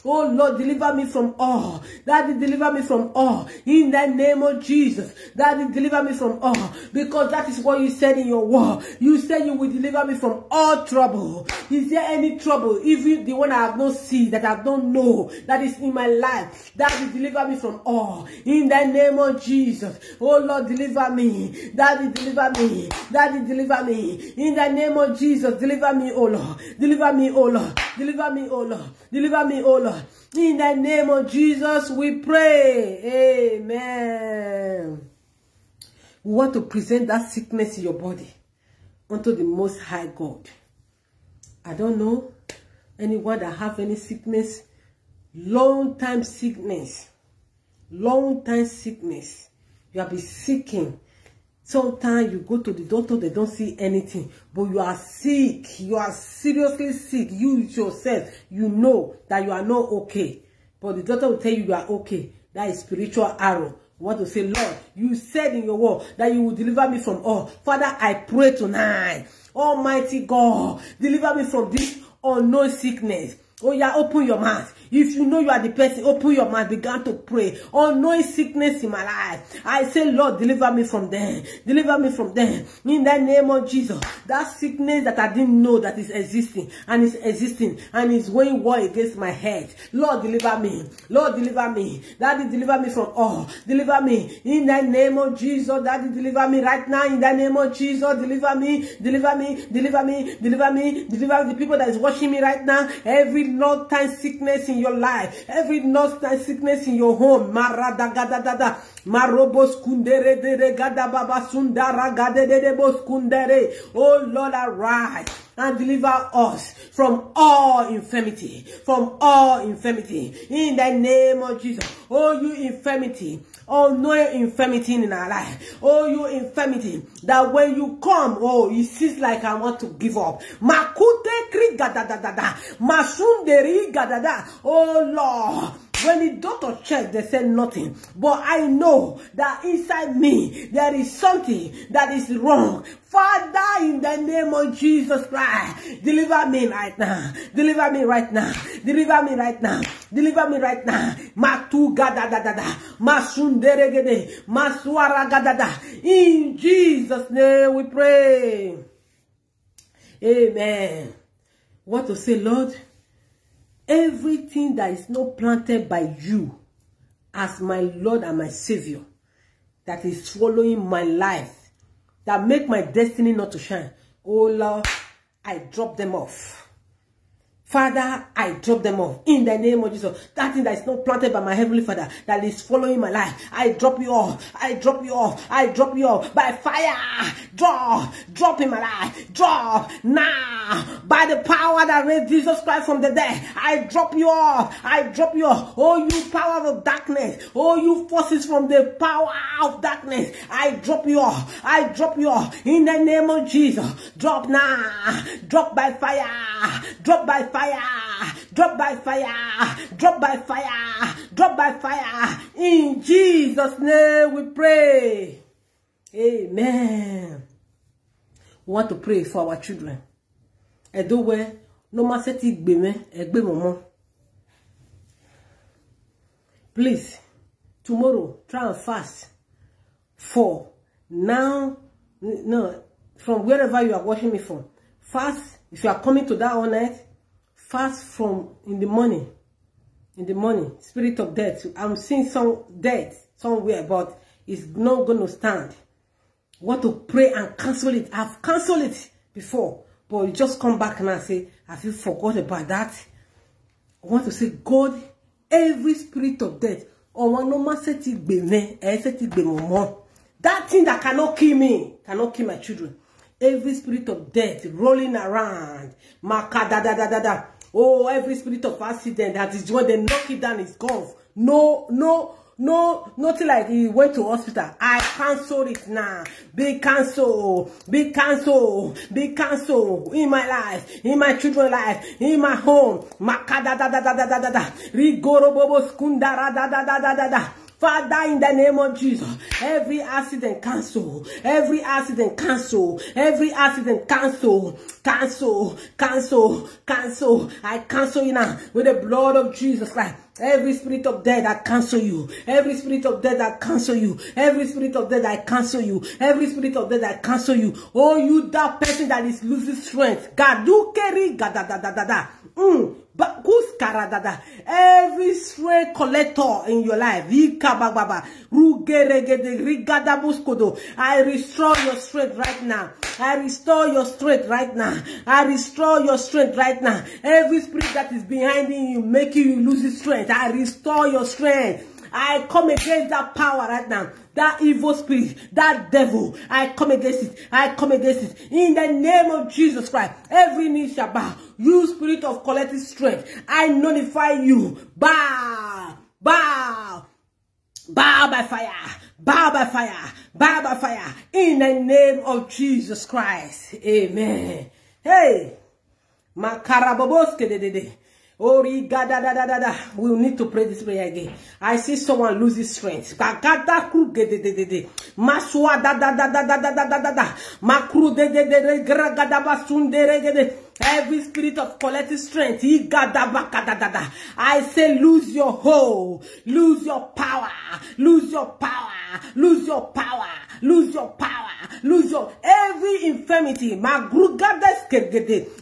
Oh Lord, deliver me from all. Daddy, deliver me from all. In the name of Jesus. Daddy, deliver me from all. Because that is what you said in your word. You said you will deliver me from all trouble. Is there any trouble, even the one I have not seen, that I don't know, that is in my life? Daddy, deliver me from all. In the name of Jesus. Oh Lord, deliver me. Daddy, deliver me. Daddy, deliver me. In the name of Jesus, deliver me, oh Lord. Deliver me, oh Lord. Deliver me, oh Lord. Deliver me, oh Lord. In the name of Jesus, we pray. Amen. We want to present that sickness in your body unto the Most High God. I don't know anyone that have any sickness, long time sickness. You have been seeking. Sometimes you go to the doctor, they don't see anything, but you are sick. You are seriously sick. You yourself, you know that you are not okay, but the doctor will tell you are okay. That is spiritual arrow. You want to say, Lord, you said in your word that you will deliver me from all. Father, I pray tonight, Almighty God, deliver me from this unknown sickness. Oh yeah, open your mouth. If you know you are the person, open your mouth, begin to pray. Unknown sickness in my life, I say, Lord, deliver me from them. Deliver me from them. In the name of Jesus. That sickness that I didn't know that is existing and is going war against my head. Lord, deliver me. Lord, deliver me. Daddy, deliver me from all. Deliver me. In the name of Jesus. Daddy, deliver me right now. In the name of Jesus. Deliver me. Deliver me. Deliver me. Deliver me. Deliver the people that is watching me right now. Every long time sickness in your life, every long time sickness in your home, maradagadada, marobos kundere de gada baba sundara gade de bos kundere. Oh Lord, arise and deliver us from all infirmity, in the name of Jesus. Oh, you infirmity, oh, no infirmity in our life. Oh, you infirmity that when you come, oh, it seems like I want to give up. Makute kri gadadada, masunderi gadada. Oh Lord, when the doctor checked, they said nothing. But I know that inside me, there is something that is wrong. Father, in the name of Jesus Christ, deliver me right now. Deliver me right now. Deliver me right now. Deliver me right now. Matu gadadada, masunderegede, maswara gadada. In Jesus' name we pray. Amen. What to say, Lord? Everything that is not planted by you as my Lord and my Savior, that is swallowing my life, that make my destiny not to shine, oh Lord, I drop them off. Father, I drop them off in the name of Jesus. That thing that is not planted by my Heavenly Father that is following my life, I drop you off. I drop you off. I drop you off by fire. Drop in my life. Drop now by the power that raised Jesus Christ from the dead. I drop you off. I drop you off. Oh, you power of darkness. Oh, you forces from the power of darkness. I drop you off. I drop you off in the name of Jesus. Drop now. Drop by fire. Drop by fire. Drop by fire. Drop by fire. Drop by fire. In Jesus' name we pray. Amen. We want to pray for our children. Please, tomorrow, try and fast for now. No, from wherever you are watching me from. Fast, if you are coming to that all night, fast from in the morning. In the morning, spirit of death. I'm seeing some death somewhere, but it's not going to stand. Want to pray and cancel it. I've cancelled it before, but you just come back and say, have you forgot about that? I want to say, God, every spirit of death, that thing that cannot kill me, cannot kill my children. Every spirit of death rolling around, oh, every spirit of accident that is when they knock it down, it's gone. No, nothing like he went to hospital. I cancel it now. Be cancelled. Be cancelled. Be cancelled in my life, in my children's life, in my home. Father, in the name of Jesus, every accident cancel, every accident cancel, every accident cancel, cancel. I cancel you now with the blood of Jesus Christ. Every spirit of death, I cancel you. Every spirit of death, I cancel you. Every spirit of death, I cancel you. Every spirit of death, I cancel you. Oh, you that person that is losing strength. God, you carry gadadadada. Every stray collector in your life, I restore your strength right now. I restore your strength right now. I restore your strength right now. Every spirit that is behind you, making you lose your strength, I restore your strength. I come against that power right now. That evil spirit, that devil, I come against it. I come against it. In the name of Jesus Christ, every knee shall bow. You spirit of collective strength, I nullify you. Bow, bow, bow by fire, bow by fire, bow by fire. In the name of Jesus Christ. Amen. Hey, makaraboboske de. We will need to pray this prayer again. I see someone lose his strength. Every spirit of collective strength, I say lose your hold, lose your power, lose your power, lose your power, lose your power, lose your every infirmity.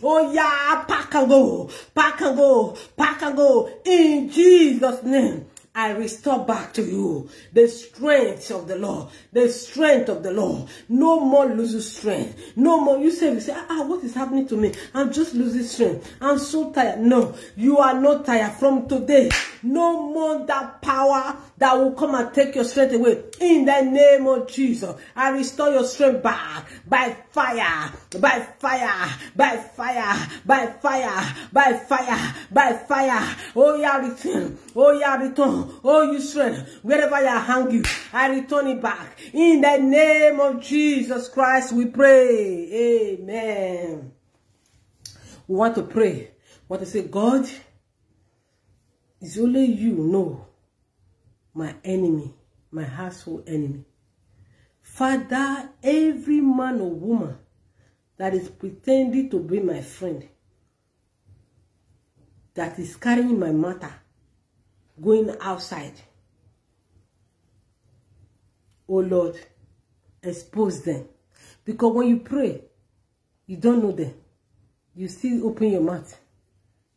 Oh yeah, pack and go, pack and go, pack and go. In Jesus' name, I restore back to you the strength of the Lord. The strength of the Lord. No more losing strength. No more. You say, what is happening to me? I'm just losing strength. I'm so tired. No, you are not tired. From today, no more that power that will come and take your strength away. In the name of Jesus, I restore your strength back by fire, by fire, by fire, by fire, by fire, by fire. Oh, yeah, return. Oh, yeah, return. Oh, you strength, wherever I hang you, I return it back. In the name of Jesus Christ, we pray. Amen. We want to pray. We want to say, God, it's only you know my enemy, my household enemy. Father, every man or woman that is pretending to be my friend, that is carrying my matter, going outside. Oh Lord, expose them. Because when you pray, you don't know them. You still open your mouth.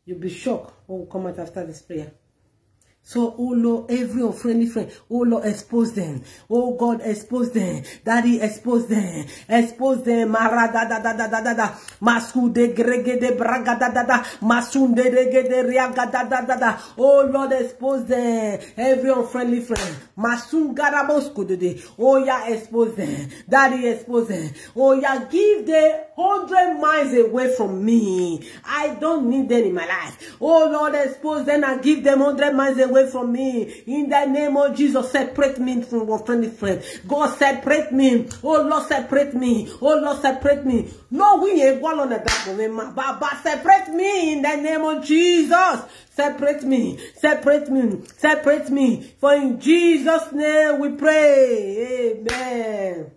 You'll be shocked what will come out after this prayer. So, oh Lord, every unfriendly friend, oh Lord, expose them. Oh God, expose them. Daddy, expose them. Expose them. Masu de grege de braga da da da. Masunde rege de riaga da da da da. Oh Lord, expose them. Every unfriendly friend. Masun garabosko de de. Oh yeah, expose them. Daddy, expose them. Oh yeah, give them 100 miles away from me. I don't need them in my life. Oh Lord, expose them and give them 100 miles away from me. In the name of Jesus, separate me from your friendly friend. God, separate me. Oh Lord, separate me. Oh Lord, separate me. No, we ain't one on the back, but separate me in the name of Jesus. Separate me, separate me, separate me. For in Jesus' name we pray. Amen.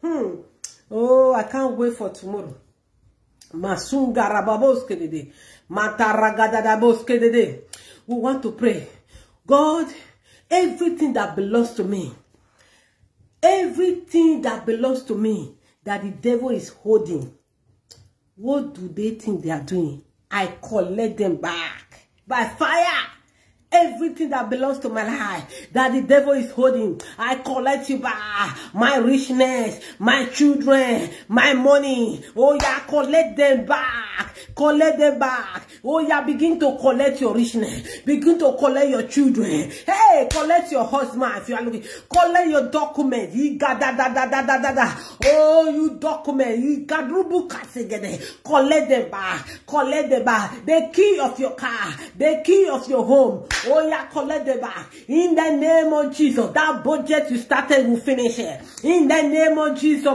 Oh, I can't wait for tomorrow. Masunga rababoske dede. Mataragadadaboske dede. We want to pray. God, everything that belongs to me, everything that belongs to me, that the devil is holding, what do they think they are doing? I collect them back by fire. Everything that belongs to my life, that the devil is holding, I collect you back. My richness, my children, my money. Oh yeah, collect them back. Collect them back. Oh yeah, begin to collect your richness. Begin to collect your children. Hey, collect your husband if you are looking. Collect your document. Oh, you document. Collect them back. Collect them back. The key of your car. The key of your home. Oh yeah, collect them back. In the name of Jesus, that budget you started will finish it. In the name of Jesus,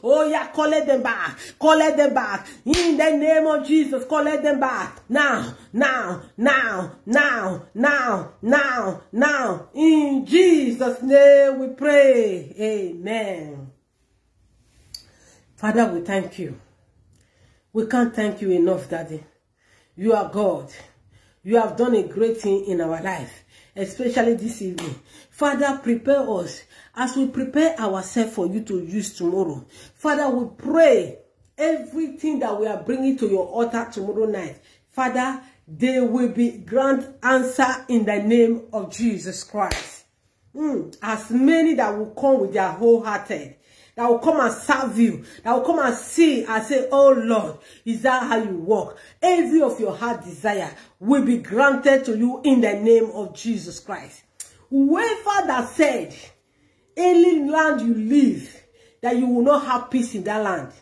oh yeah, collect them back. Collect them back. In the name of Jesus, collect them back. Now, now, now, now, now, now, now. In Jesus' name we pray. Amen. Father, we thank you. We can't thank you enough, Daddy. You are God. You have done a great thing in our life, especially this evening. Father, prepare us as we prepare ourselves for you to use tomorrow. Father, we pray everything that we are bringing to your altar tomorrow night, Father, they will be grant answer in the name of Jesus Christ. As many that will come with their wholehearted, that will come and serve you, that will come and see and say, oh Lord, is that how you walk? Every of your heart desire will be granted to you in the name of Jesus Christ. Whoever that said, any land you live, that you will not have peace in that land.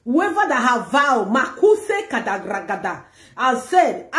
Whoever that have vowed, Makuse Kadagragada, and said,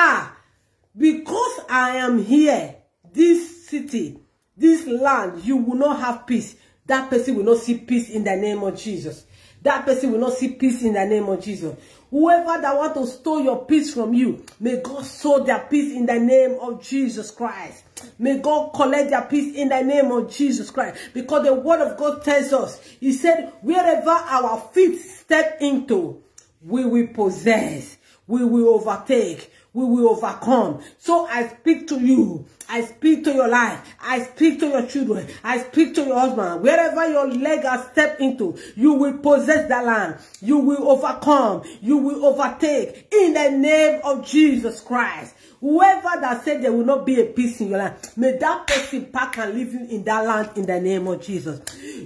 because I am here, this city, this land, you will not have peace. That person will not see peace in the name of Jesus. That person will not see peace in the name of Jesus. Whoever that want to steal your peace from you, may God sow their peace in the name of Jesus Christ. May God collect their peace in the name of Jesus Christ. Because the word of God tells us, he said, wherever our feet step into, we will possess, we will overtake, we will overcome. So I speak to you. I speak to your life. I speak to your children. I speak to your husband. Wherever your leg has stepped into, you will possess the land. You will overcome. You will overtake in the name of Jesus Christ. Whoever that said there will not be a peace in your land, may that person pack and live in that land in the name of Jesus.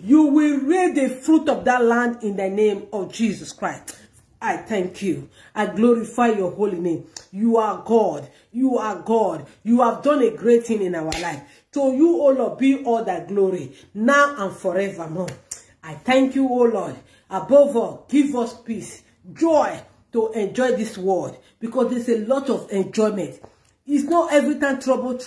You will reap the fruit of that land in the name of Jesus Christ. I thank you. I glorify your holy name. You are God. You are God. You have done a great thing in our life. To you, O Lord, be all that glory, now and forevermore. I thank you, O Lord. Above all, give us peace, joy to enjoy this world, because there's a lot of enjoyment. It's not every time trouble.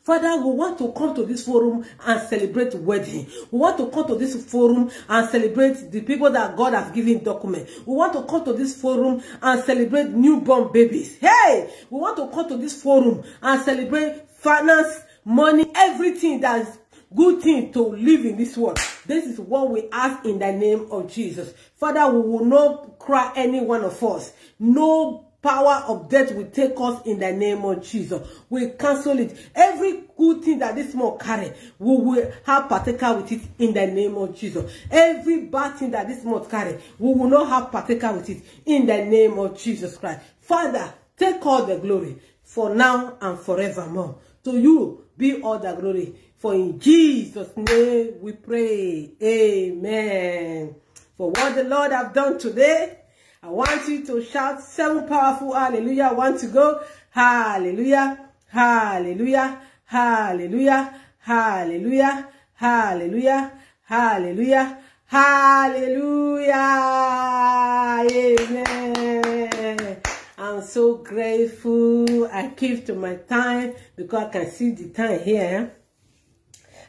Father, we want to come to this forum and celebrate wedding. We want to come to this forum and celebrate the people that God has given documents. We want to come to this forum and celebrate newborn babies. Hey! We want to come to this forum and celebrate finance, money, everything that's good thing to live in this world. This is what we ask in the name of Jesus. Father, we will not cry any one of us. No power of death will take us in the name of Jesus. We cancel it. Every good thing that this month carry, we will have partaker with it in the name of Jesus. Every bad thing that this month carry, we will not have partaker with it in the name of Jesus Christ. Father, take all the glory for now and forevermore. To you be all the glory. For in Jesus' name we pray. Amen. For what the Lord have done today, I want you to shout 7 powerful hallelujah. I want to go hallelujah, hallelujah, hallelujah, hallelujah, hallelujah, hallelujah, hallelujah. Amen. I'm so grateful. I keep to my time because I can see the time here.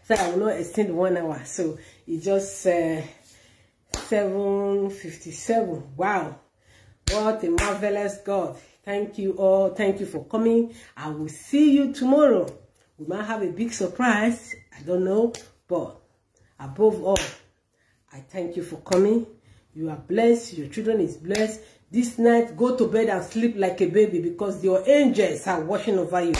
So I will not extend 1 hour. So it's just 7:57. Wow. What a marvelous God. Thank you all. Thank you for coming. I will see you tomorrow. We might have a big surprise. I don't know. But above all, I thank you for coming. You are blessed. Your children is blessed. This night, go to bed and sleep like a baby because your angels are watching over you.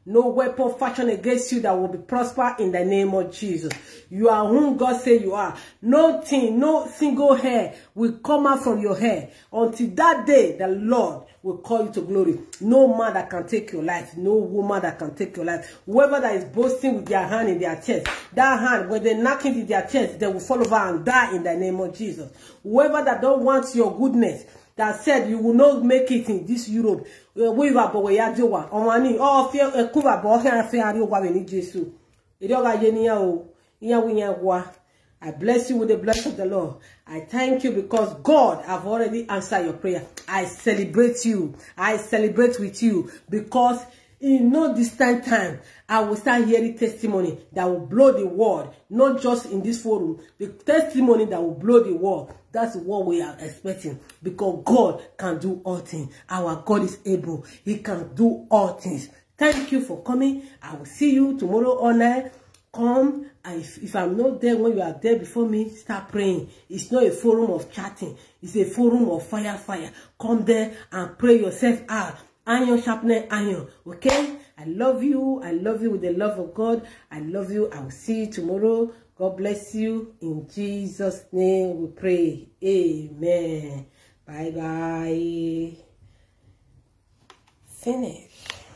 No weapon fashioned against you that will be prosper in the name of Jesus. You are whom God said you are. Nothing, no single hair will come out from your hair. Until that day, the Lord will call you to glory. No man that can take your life. No woman that can take your life. Whoever that is boasting with their hand in their chest, that hand, when they knock into their chest, they will fall over and die in the name of Jesus. Whoever that don't want your goodness, that said you will not make it in this Europe. I bless you with the blessing of the Lord. I thank you because God have already answered your prayer. I celebrate you. I celebrate with you because in no distant time, I will start hearing testimony that will blow the world, not just in this forum, the testimony that will blow the world. That's what we are expecting because God can do all things. Our God is able. He can do all things. Thank you for coming. I will see you tomorrow on night. Come, and if I'm not there when you are there before me, start praying. It's not a forum of chatting. It's a forum of fire. Come there and pray yourself out. Iron sharpening iron. Okay? I love you. I love you with the love of God. I love you. I will see you tomorrow. God bless you. In Jesus' name we pray. Amen. Bye-bye. Finish.